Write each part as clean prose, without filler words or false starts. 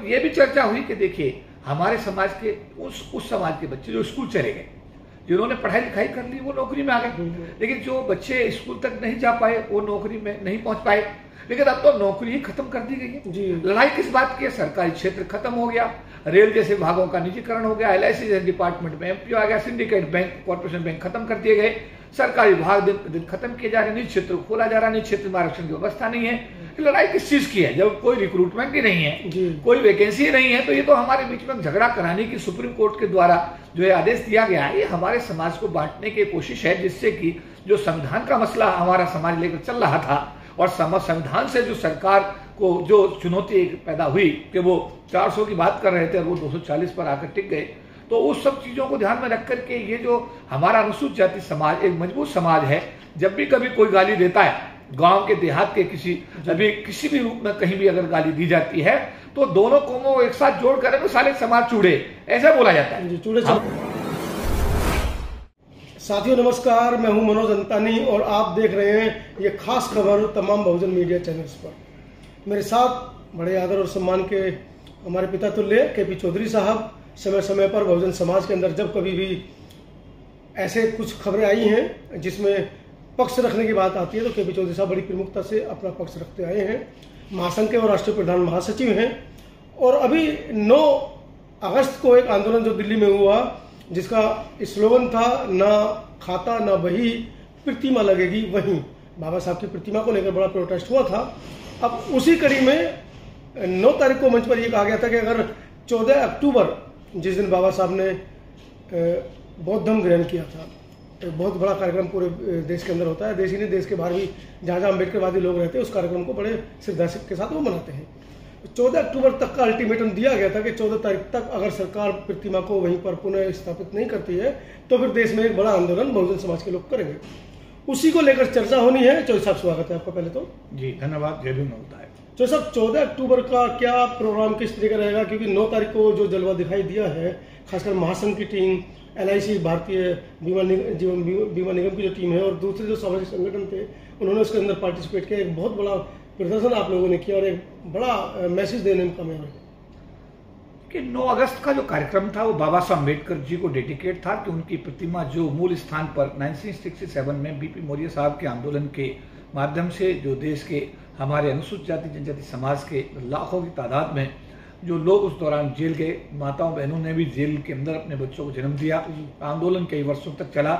ये भी चर्चा हुई कि देखिए हमारे समाज के उस समाज के बच्चे जो स्कूल चले गए, जिन्होंने पढ़ाई लिखाई कर ली, वो नौकरी में आ गए, लेकिन जो बच्चे स्कूल तक नहीं जा पाए वो नौकरी में नहीं पहुंच पाए। लेकिन अब तो नौकरी ही खत्म कर दी गई है। लड़ाई किस बात की है? सरकारी क्षेत्र खत्म हो गया, रेल जैसे विभागों का निजीकरण हो गया, LIC जैसे डिपार्टमेंट में एमपीओ आ गया, सिंडिकेट बैंक, कॉर्पोरेशन बैंक खत्म कर दिए गए, सरकारी विभाग दिन दिन खत्म किए जा रहे, निजी क्षेत्र खोला जा रहा, निजी क्षेत्र में आरक्षण की व्यवस्था नहीं है। लड़ाई किस चीज की है? जब कोई रिक्रूटमेंट ही नहीं है, कोई वैकेंसी नहीं है, तो ये तो हमारे बीच में झगड़ा कराने की सुप्रीम कोर्ट के द्वारा जो है आदेश दिया गया है, ये हमारे समाज को बांटने की कोशिश है, जिससे कि जो संविधान का मसला हमारा समाज लेकर चल रहा था और संविधान से जो सरकार को जो चुनौती पैदा हुई कि वो 400 की बात कर रहे थे और वो 240 पर आकर टिक गए, तो उस सब चीजों को ध्यान में रख करके ये जो हमारा अनुसूचित जाति समाज एक मजबूत समाज है, जब भी कभी कोई गाली देता है, गांव के देहात के किसी भी रूप में कहीं भी अगर गाली दी जाती है, तो दोनों कौमों को एक साथ जोड़ कर तो साले समाज चूड़े, ऐसा बोला जाता है। चूड़े साथियों नमस्कार, मैं हूं मनोज अंतानी और आप देख रहे हैं ये खास खबर तमाम बहुजन मीडिया चैनल्स पर। मेरे साथ बड़े आदर और सम्मान के हमारे पिता तुल्य KP चौधरी साहब, समय समय पर बहुजन समाज के अंदर जब कभी भी ऐसे कुछ खबरें आई हैं जिसमें पक्ष रखने की बात आती है तो KP चौधरी साहब बड़ी प्रमुखता से अपना पक्ष रखते आए हैं। महासंघ के और राष्ट्रीय प्रधान महासचिव हैं। और अभी 9 अगस्त को एक आंदोलन जो दिल्ली में हुआ, जिसका स्लोगन था ना खाता ना बही, प्रतिमा लगेगी वहीं। बाबा साहब की प्रतिमा को लेकर बड़ा प्रोटेस्ट हुआ था। अब उसी कड़ी में 9 तारीख को मंच पर यह कहा गया था कि अगर 14 अक्टूबर जिस दिन बाबा साहब ने बौद्ध धर्म ग्रहण किया था, बहुत बड़ा कार्यक्रम पूरे देश के अंदर होता है, देश ही नहीं देश के बाहर भी जहाँ जहाँ अम्बेडकरवादी लोग रहते हैं उस कार्यक्रम को बड़े श्रद्धा के साथ वो मनाते हैं। 14 अक्टूबर तक का अल्टीमेटम दिया गया था कि 14 तारीख तक अगर सरकार प्रतिमा को वहीं पर पुनः स्थापित नहीं करती है तो फिर देश में एक बड़ा आंदोलन बहुजन समाज के लोग करेंगे। उसी को लेकर चर्चा होनी है। चौधरी साहब स्वागत है आपका। पहले तो जी धन्यवाद। जय भीम होता है। चौधरी साहब, 14 अक्टूबर का क्या प्रोग्राम किस तरीके रहेगा? क्योंकि 9 तारीख को जो जलवा दिखाई दिया है, खासकर महासंघ की टीम, LIC भारतीय बीमा निगम की जो टीम है और दूसरे जो सामाजिक संगठन थे, उन्होंने उसके अंदर पार्टिसिपेट किया। एक बहुत बड़ा प्रदर्शन आप लोगों ने किया और एक बड़ा मैसेज देने में कामयाब है कि 9 अगस्त का जो कार्यक्रम था वो बाबा साहब अम्बेडकर जी को डेडिकेट था कि उनकी प्रतिमा जो मूल स्थान पर 1967 में BP मौर्य साहब के आंदोलन के माध्यम से जो देश के हमारे अनुसूचित जाति जनजाति समाज के लाखों की तादाद में जो लोग उस दौरान जेल गए, माताओं बहनों ने भी जेल के अंदर अपने बच्चों को जन्म दिया, आंदोलन कई वर्षों तक चला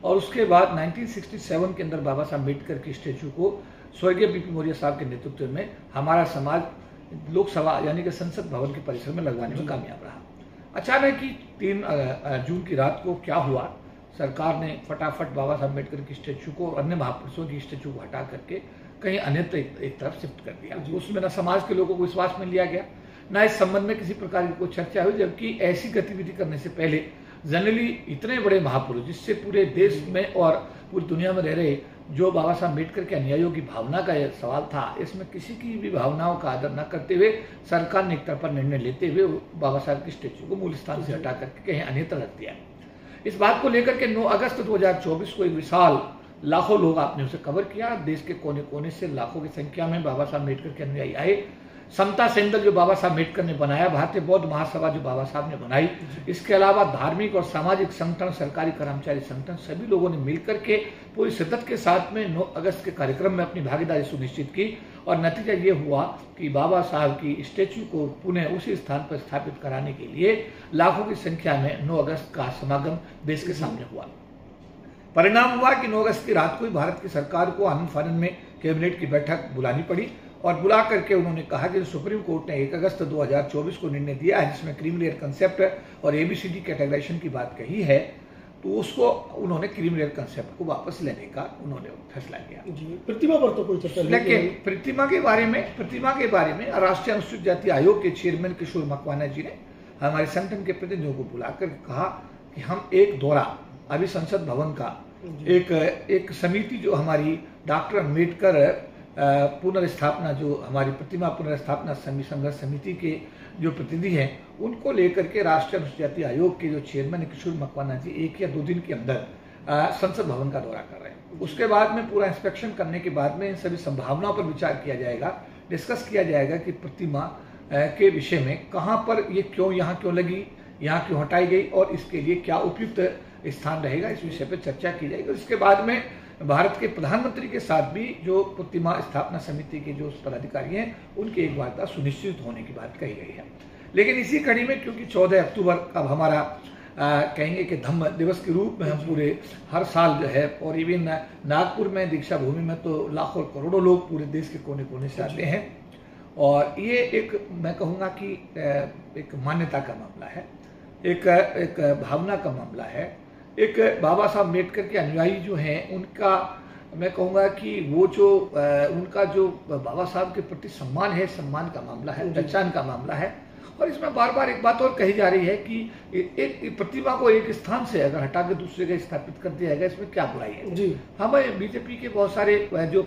और उसके बाद 1967 के अंदर बाबा साहब अम्बेडकर के स्टेचू को स्वर्गीय BP मौर्य साहब के नेतृत्व में हमारा समाज लोकसभा यानी कि संसद भवन के परिसर में लगवाने में कामयाब रहा। अचानक ही 3 जून की रात को क्या हुआ, सरकार ने फटाफट बाबा साहब अम्बेडकर की स्टेचू को और अन्य महापुरुषों की स्टेचू को हटा करके कहीं अन्यत्र एक तरफ शिफ्ट कर दिया। उसमें न समाज के लोगों को विश्वास में लिया गया, न इस संबंध में किसी प्रकार की कोई चर्चा हुई, जबकि ऐसी गतिविधि करने से पहले जनरली इतने बड़े महापुरुष जिससे पूरे देश में और पूरी दुनिया में रह रहे जो बाबा साहब अम्बेडकर के अनुयायियों की भावना का यह सवाल था, इसमें किसी की भी भावनाओं का आदर न करते हुए सरकार ने एक तरफा निर्णय लेते हुए बाबा साहब की स्टेचू को मूल स्थान से हटा करके कहीं अन्यत्र रख दिया। इस बात को लेकर के 9 अगस्त 2024 को एक विशाल लाखों लोग आपने उसे कवर किया। देश के कोने कोने से लाखों की संख्या में बाबा साहब अम्बेडकर के अनुयायी आए। समता सेंदल जो बाबा साहब अम्बेडकर ने बनाया, भारतीय बौद्ध महासभा जो बाबा साहब ने बनाई, इसके अलावा धार्मिक और सामाजिक संगठन, सरकारी कर्मचारी संगठन, सभी लोगों ने मिलकर के पूरी शिद्दत के साथ में 9 अगस्त के कार्यक्रम में अपनी भागीदारी सुनिश्चित की और नतीजा ये हुआ कि बाबा साहब की स्टेचू को पुनः उसी स्थान पर स्थापित कराने के लिए लाखों की संख्या में 9 अगस्त का समागम देश के सामने हुआ। परिणाम हुआ कि 9 अगस्त की रात को ही भारत की सरकार को आनंद फानंद में कैबिनेट की बैठक बुलानी पड़ी और बुला करके उन्होंने कहा कि सुप्रीम कोर्ट ने 1 अगस्त 2024 को निर्णय दिया है जिसमें क्रीमी लेयर कंसेप्ट और ABCD कैटेगराइजेशन की बात कही है, तो उसको उन्होंने क्रीमी लेयर कंसेप्ट को वापस लेने का उन्होंने फैसला किया। प्रतिमा पर तो कोई चर्चा नहीं, लेकिन प्रतिमा के बारे में राष्ट्रीय अनुसूचित जाति आयोग के चेयरमैन किशोर मकवाना जी ने हमारे संगठन के प्रतिनिधियों को बुलाकर कहा कि हम एक दौरा अभी संसद भवन का एक समिति जो हमारी डॉक्टर अम्बेडकर पुनर्स्थापना जो हमारी प्रतिमा पुनर्स्थापना संघर्ष समिति के जो प्रतिनिधि हैं उनको लेकर के राष्ट्रीय अनुसूचित जाति आयोग के जो चेयरमैन किशोर मकवाना जी 1 या 2 दिन के अंदर संसद भवन का दौरा कर रहे हैं। उसके बाद में पूरा इंस्पेक्शन करने के बाद में इन सभी संभावनाओं पर विचार किया जाएगा, डिस्कस किया जाएगा कि प्रतिमा के विषय में, कहाँ पर ये क्यों, यहाँ क्यों लगी, यहाँ क्यों हटाई गई और इसके लिए क्या उपयुक्त स्थान रहेगा, इस विषय पर चर्चा की जाएगी। और इसके बाद में भारत के प्रधानमंत्री के साथ भी जो प्रतिमा स्थापना समिति के जो पदाधिकारी हैं उनकी एक वार्ता सुनिश्चित होने की बात कही गई है। लेकिन इसी कड़ी में क्योंकि 14 अक्टूबर का हमारा कहेंगे कि धम्म दिवस के रूप में हम पूरे हर साल जो है, और इवन नागपुर में दीक्षा भूमि में तो लाखों करोड़ों लोग पूरे देश के कोने कोने से आते हैं, और ये एक मैं कहूँगा कि एक मान्यता का मामला है, एक भावना का मामला है, एक बाबा साहब अम्बेडकर के अनुयायी जो हैं उनका मैं कहूँगा कि वो जो उनका जो बाबा साहब के प्रति सम्मान है, सम्मान का मामला है, पहचान का मामला है। और इसमें बार बार एक बात और कही जा रही है कि एक प्रतिमा को एक स्थान से अगर हटा के दूसरे जगह स्थापित कर दिया जाएगा, इसमें क्या बुराई है जी। हमें बीजेपी के बहुत सारे जो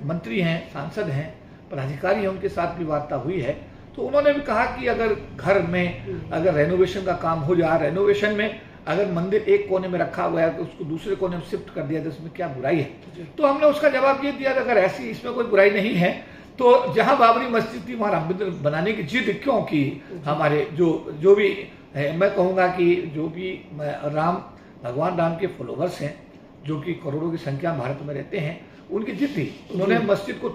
मंत्री हैं, सांसद हैं, पदाधिकारी हैं, उनके साथ भी वार्ता हुई है, तो उन्होंने भी कहा कि अगर घर में अगर रेनोवेशन का काम हो जाए, रेनोवेशन में अगर मंदिर एक कोने में रखा हुआ है तो उसको दूसरे कोने में शिफ्ट कर दिया तो उसमें क्या बुराई है। तो हमने उसका जवाब ये दिया अगर ऐसी इसमें कोई बुराई नहीं है तो जहां बाबरी मस्जिद थी वहां राम मंदिर बनाने की जिद क्यों की हमारे जो भी है, मैं कहूँगा कि जो भी भगवान राम के फॉलोवर्स हैं, जो कि करोड़ों की संख्या भारत में रहते हैं, उनकी जिद थी। उन्होंने मस्जिद को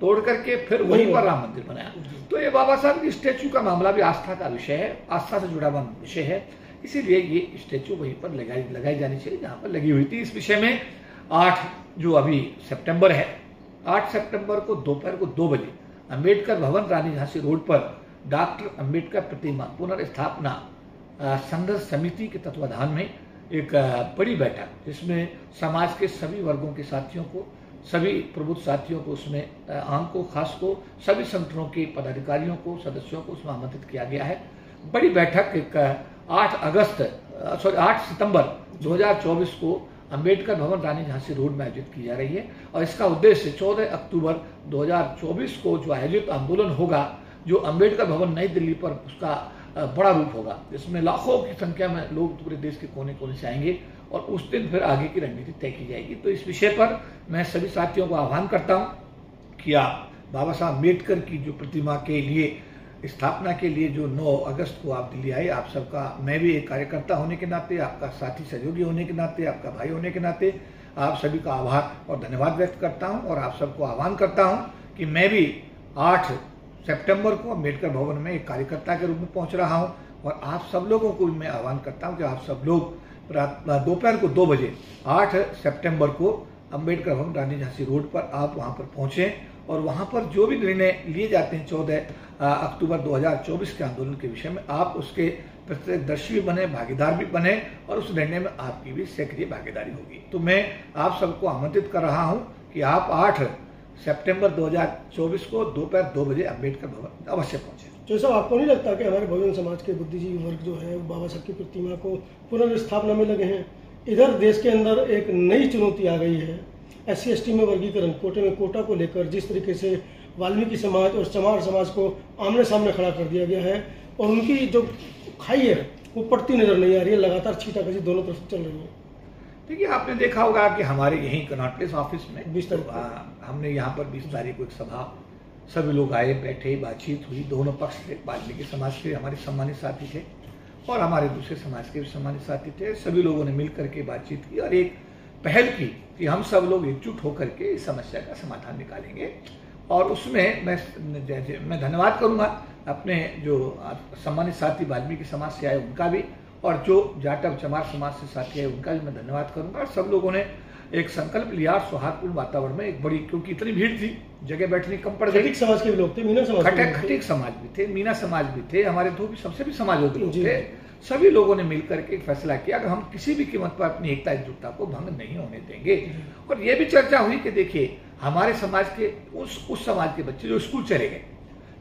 तोड़ करके फिर वहीं पर राम मंदिर बनाया। तो ये बाबा साहब की स्टैचू का मामला भी आस्था का विषय है, आस्था से जुड़ा हुआ विषय है, इसीलिए ये स्टैचू वहीं पर लगाई जानी चाहिए जहां पर लगी हुई थी। इस विषय में 8 जो अभी सितंबर है, 8 सितंबर को दोपहर को 2 बजे अंबेडकर भवन, रानी झांसी रोड पर डॉक्टर अंबेडकर प्रतिमा पुनर्स्थापना संघर्ष समिति के तत्वाधान में एक बड़ी बैठक, जिसमें समाज के सभी वर्गों के साथियों को, सभी प्रबुद्ध साथियों को, उसमें आम को, खास को, सभी संगठनों के पदाधिकारियों को, सदस्यों को उसमें आमंत्रित किया गया है। बड़ी बैठक एक 8 सितंबर 2024 को अंबेडकर भवन, रानी झांसी रोड में आयोजित की जा रही है। और इसका उद्देश्य 14 अक्टूबर 2024 को जो आयोजित आंदोलन होगा, जो अंबेडकर भवन नई दिल्ली पर, उसका बड़ा रूप होगा, जिसमें लाखों की संख्या में लोग पूरे देश के कोने कोने से आएंगे और उस दिन फिर आगे की रणनीति तय की जाएगी। तो इस विषय पर मैं सभी साथियों को आह्वान करता हूं कि आप बाबा साहब अम्बेडकर की जो प्रतिमा के लिए स्थापना के लिए जो 9 अगस्त को आप दिल्ली आए, आप सबका, मैं भी एक कार्यकर्ता होने के नाते, आपका साथी सहयोगी होने के नाते, आपका भाई होने के नाते आप सभी का आभार और धन्यवाद व्यक्त करता हूं। और आप सबको आह्वान करता हूं कि मैं भी 8 सितंबर को अंबेडकर भवन में एक कार्यकर्ता के रूप में पहुंच रहा हूं, और आप सब लोगों को भी मैं आह्वान करता हूं कि आप सब लोग दोपहर को 2 बजे 8 सितंबर को अंबेडकर भवन, रानी झांसी रोड पर आप वहां पर पहुंचे, और वहां पर जो भी निर्णय लिए जाते हैं 14 अक्टूबर 2024 के आंदोलन के विषय में, आप उसके प्रत्यक्षदर्शी भी बने, भागीदार भी बने, और उस निर्णय में आपकी भी सक्रिय भागीदारी होगी। तो मैं आप सबको आमंत्रित कर रहा हूं कि आप 8 सितंबर 2024 को दोपहर 2 बजे अंबेडकर भवन अवश्य पहुंचे। तो साहब, आपको नहीं लगता कि हमारे बहुजन समाज के बुद्धिजीवी वर्ग जो है बाबा साहब की प्रतिमा को पुनर्स्थापना में लगे हैं? इधर देश के अंदर एक नई चुनौती आ गई है, SC/ST में वर्गीकरण, कोटे में कोटा को लेकर जिस तरीके से वाल्मीकि समाज और चमार समाज को आमने सामने खड़ा कर दिया गया है, और उनकी जो खाई है वो पड़ती नजर नहीं आ रही है, लगातार छींटाकशी दोनों तरफ चल रही है। देखिए, आपने देखा होगा कि हमारे यहीं कनॉट प्लेस ऑफिस में 20 तारीख हमने यहाँ पर 20 तारीख को एक सभा, सभी लोग आए, बैठे, बातचीत हुई, दोनों पक्ष थे, वाल्मीकि समाज के हमारे सम्मानित साथी थे और हमारे दूसरे समाज के भी सम्मानित साथी थे। सभी लोगों ने मिल करके बातचीत की और एक पहल की कि हम सब लोग एकजुट होकर के इस समस्या का समाधान निकालेंगे। और उसमें मैं धन्यवाद करूंगा अपने जो सम्मानित साथी वाल्मीकि समाज से आए उनका भी, और जो जाटव चमार समाज से साथी है उनका भी मैं धन्यवाद करूंगा। और सब लोगों ने एक संकल्प लिया, सौहार्दपूर्ण वातावरण में, एक बड़ी, क्योंकि इतनी भीड़ थी, जगह बैठनी कम पड़ गई। खटीक समाज के भी लोग थे, मीना समाज, खटीक समाज भी थे, मीना समाज भी थे, हमारे धोबी सबसे भी समाजों के लोग थे। सभी लोगों ने मिलकर के एक फैसला किया कि हम किसी भी कीमत पर अपनी एकता एकजुटता को भंग नहीं होने देंगे। और ये भी चर्चा हुई कि देखिए, हमारे समाज के उस समाज के बच्चे जो स्कूल चले गए,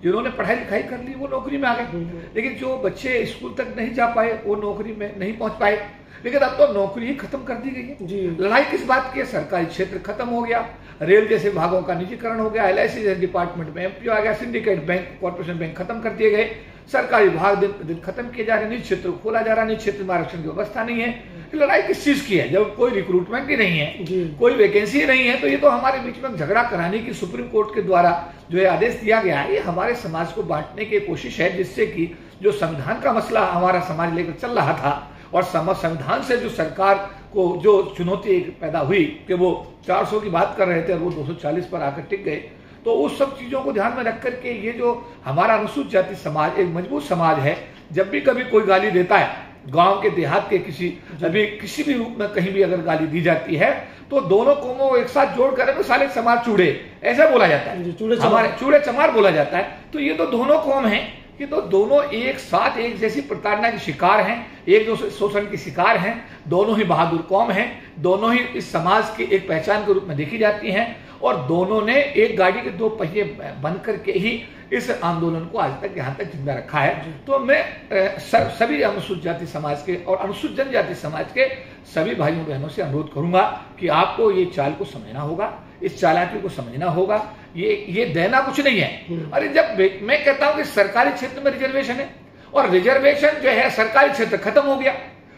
जिन्होंने पढ़ाई लिखाई कर ली, वो नौकरी में आ गए, लेकिन जो बच्चे स्कूल तक नहीं जा पाए वो नौकरी में नहीं पहुंच पाए। लेकिन अब तो नौकरी ही खत्म कर दी गई है। लड़ाई किस बात की है? सरकारी क्षेत्र खत्म हो गया, रेल जैसे विभागों का निजीकरण हो गया, LIC जैसे डिपार्टमेंट में MPO आ गया, सिंडिकेट बैंक, कॉर्पोरेशन बैंक खत्म कर दिए गए। सरकारी विभाग दिन दिन खत्म किए जा रहे हैं, निजी क्षेत्र को खोला जा रहा है, निजी क्षेत्र में आरक्षण की व्यवस्था नहीं है। लड़ाई किस चीज की है? जब कोई रिक्रूटमेंट ही नहीं है, कोई वैकेंसी नहीं है, तो ये तो हमारे बीच में झगड़ा कराने की सुप्रीम कोर्ट के द्वारा जो है आदेश दिया गया है, ये हमारे समाज को बांटने की कोशिश है, जिससे कि जो संविधान का मसला हमारा समाज लेकर चल रहा था और संविधान से जो सरकार को जो चुनौती पैदा हुई कि वो 400 की बात कर रहे थे और वो 240 पर आकर टिक गए, तो उस सब चीजों को ध्यान में रख करके ये जो हमारा अनुसूचित जाति समाज एक मजबूत समाज है, जब भी कभी कोई गाली देता है, गांव के देहात के किसी भी रूप में कहीं भी अगर गाली दी जाती है तो दोनों कौमों को एक साथ जोड़ कर तो साले समाज चूड़े ऐसा बोला जाता है, हमारे चूड़े चमार बोला जाता है। तो ये तो दोनों कौम हैं, ये तो दोनों एक साथ एक जैसी प्रताड़ना के शिकार हैं, एक दूसरे शोषण के शिकार हैं, दोनों ही बहादुर कौम हैं, दोनों ही इस समाज की एक पहचान के रूप में देखी जाती हैं और दोनों ने एक गाड़ी के दो पहिए बन करके ही इस आंदोलन को आज तक यहाँ तक जिंदा रखा है। तो मैं सभी अनुसूचित जाति समाज के और अनुसूचित जनजाति समाज के सभी भाइयों बहनों से अनुरोध करूंगा कि आपको ये चाल को समझना होगा, इस चालाकी को समझना होगा। ये देना कुछ नहीं है। अरे जब मैं कहता हूं कि सरकारी क्षेत्र में रिजर्वेशन है और रिजर्वेशन जो है सरकारी क्षेत्र खत्म हो गया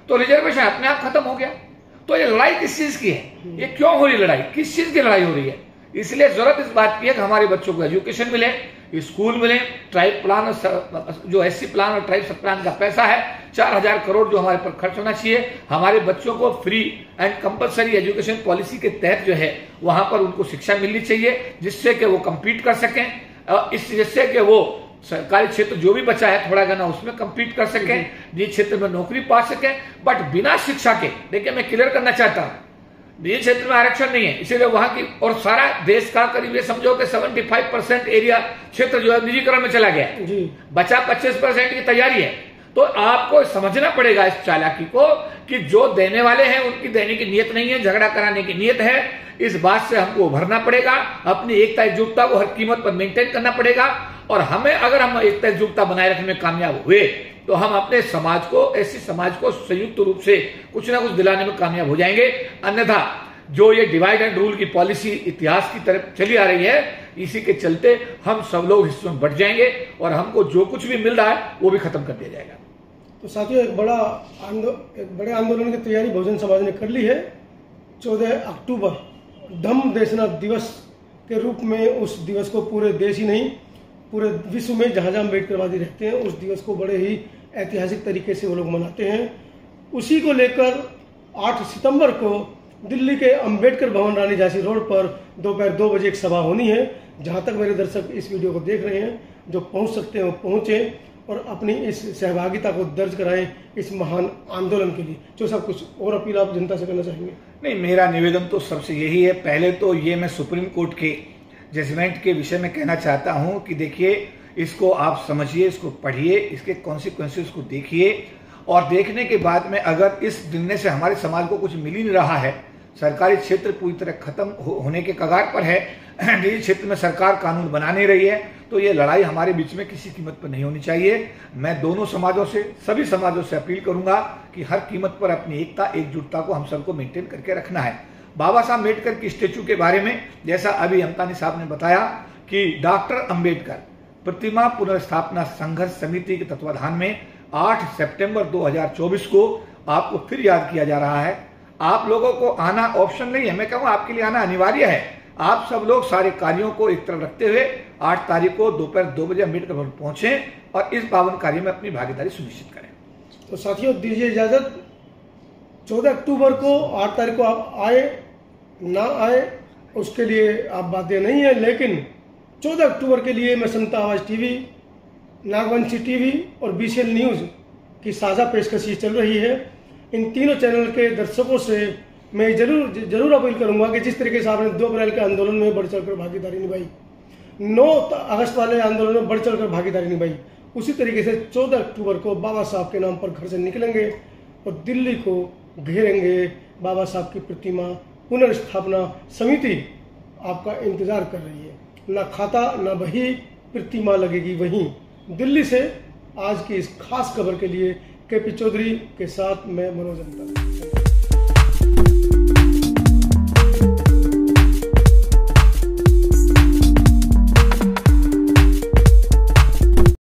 तो रिजर्वेशन अपने आप खत्म हो गया, तो ये लड़ाई किस चीज की है? ये क्यों हो रही लड़ाई? किस चीज की लड़ाई हो रही है? इसलिए जरूरत इस बात की है कि हमारे बच्चों को एजुकेशन मिले, स्कूल मिले, ट्राइब प्लान जो एससी प्लान और ट्राइब सब प्लान का पैसा है 4000 करोड़ जो हमारे पर खर्च होना चाहिए, हमारे बच्चों को free and compulsory education policy के तहत जो है वहां पर उनको शिक्षा मिलनी चाहिए, जिससे कि वो कम्पीट कर सकें, जिससे कि वो सरकारी क्षेत्र जो भी बचा है थोड़ा घना उसमें कम्पीट कर सकें, निजी क्षेत्र में नौकरी पा सकें। बट बिना शिक्षा के, देखिए मैं क्लियर करना चाहता हूं, निजी क्षेत्र में आरक्षण नहीं है, इसीलिए वहां की और सारा देश का करीब ये समझो कि 75% एरिया क्षेत्र जो है निजीकरण में चला गया, बचा 25% की तैयारी है। तो आपको समझना पड़ेगा इस चालाकी को कि जो देने वाले हैं उनकी देने की नीयत नहीं है, झगड़ा कराने की नीयत है। इस बात से हमको उभरना पड़ेगा, अपनी एकता एकजुटता को हर कीमत पर मेंटेन करना पड़ेगा और हमें अगर हम एकता एकजुटता बनाए रखने में कामयाब हुए तो हम अपने समाज को, ऐसी समाज को संयुक्त रूप से कुछ ना कुछ दिलाने में कामयाब हो जाएंगे। अन्यथा जो ये डिवाइड एंड रूल की पॉलिसी इतिहास की तरफ चली आ रही है, इसी के चलते हम सब लोग हिस्सों में बढ़ जाएंगे और हमको जो कुछ भी मिल रहा है वो भी खत्म कर दिया जाएगा। तो साथियों, एक बड़े आंदोलन की तैयारी बहुजन समाज ने कर ली है। 14 अक्टूबर धम्म देशना दिवस के रूप में उस दिवस को पूरे देश ही नहीं पूरे विश्व में जहाँ जहाँ अम्बेडकरवादी रहते हैं उस दिवस को बड़े ही ऐतिहासिक तरीके से वो लोग मनाते हैं। उसी को लेकर 8 सितंबर को दिल्ली के अंबेडकर भवन रानी झांसी रोड पर दोपहर 2 बजे एक सभा होनी है। जहाँ तक मेरे दर्शक इस वीडियो को देख रहे हैं, जो पहुँच सकते हैं वो पहुँचें और अपनी इस सहभागिता को दर्ज कराएं इस महान आंदोलन के लिए। जो सब कुछ और अपील आप जनता से करना चाहेंगे? नहीं, मेरा निवेदन तो सबसे यही है। पहले तो ये मैं सुप्रीम कोर्ट के जजमेंट के विषय में कहना चाहता हूं कि देखिए, इसको आप समझिए, इसको पढ़िए, इसके कॉन्सिक्वेंसेस को देखिए और देखने के बाद में अगर इस निर्णय से हमारे समाज को कुछ मिल ही नहीं रहा है, सरकारी क्षेत्र पूरी तरह खत्म होने के कगार पर है, निजी क्षेत्र में सरकार कानून बना नहीं रही है, तो ये लड़ाई हमारे बीच में किसी कीमत पर नहीं होनी चाहिए। मैं दोनों समाजों से, सभी समाजों से अपील करूंगा कि हर कीमत पर अपनी एकता एकजुटता को हम सबको मेंटेन करके रखना है। बाबा साहब अम्बेडकर की स्टेचू के बारे में जैसा अभी अमतानी साहब ने बताया कि डॉक्टर अम्बेडकर प्रतिमा पुनर्स्थापना संघर्ष समिति के तत्वाधान में 8 सितंबर 2024 को आपको फिर याद किया जा रहा है। आप लोगों को आना ऑप्शन नहीं है, मैं कहूँगा आपके लिए आना अनिवार्य है। आप सब लोग सारे कार्यों को एक तरफ रखते हुए 8 तारीख को दोपहर 2 बजे अम्बेडकर भवन पहुंचे और इस पावन कार्य में अपनी भागीदारी सुनिश्चित करें। तो साथियों, दीजिए इजाजत। 14 अक्टूबर को 8 तारीख को आप आए ना आए उसके लिए आप बाध्य नहीं है, लेकिन 14 अक्टूबर के लिए मैं समता आवाज टीवी, नागवंशी टीवी और BCL न्यूज की साझा पेशकशी चल रही है। इन तीनों चैनल के दर्शकों से मैं जरूर अपील करूंगा कि जिस तरीके से आपने 2 अप्रैल के आंदोलन में बढ़ चढ़कर भागीदारी निभाई, 9 अगस्त वाले आंदोलन में बढ़ चढ़कर भागीदारी निभाई, उसी तरीके से 14 अक्टूबर को बाबा साहब के नाम पर घर से निकलेंगे और दिल्ली को घेरेंगे। बाबा साहब की प्रतिमा पुनर्स्थापना समिति आपका इंतजार कर रही है। ना खाता ना बही, प्रतिमा लगेगी वहीं। दिल्ली से आज की इस खास खबर के लिए KP चौधरी के साथ मैं मनोज अंता।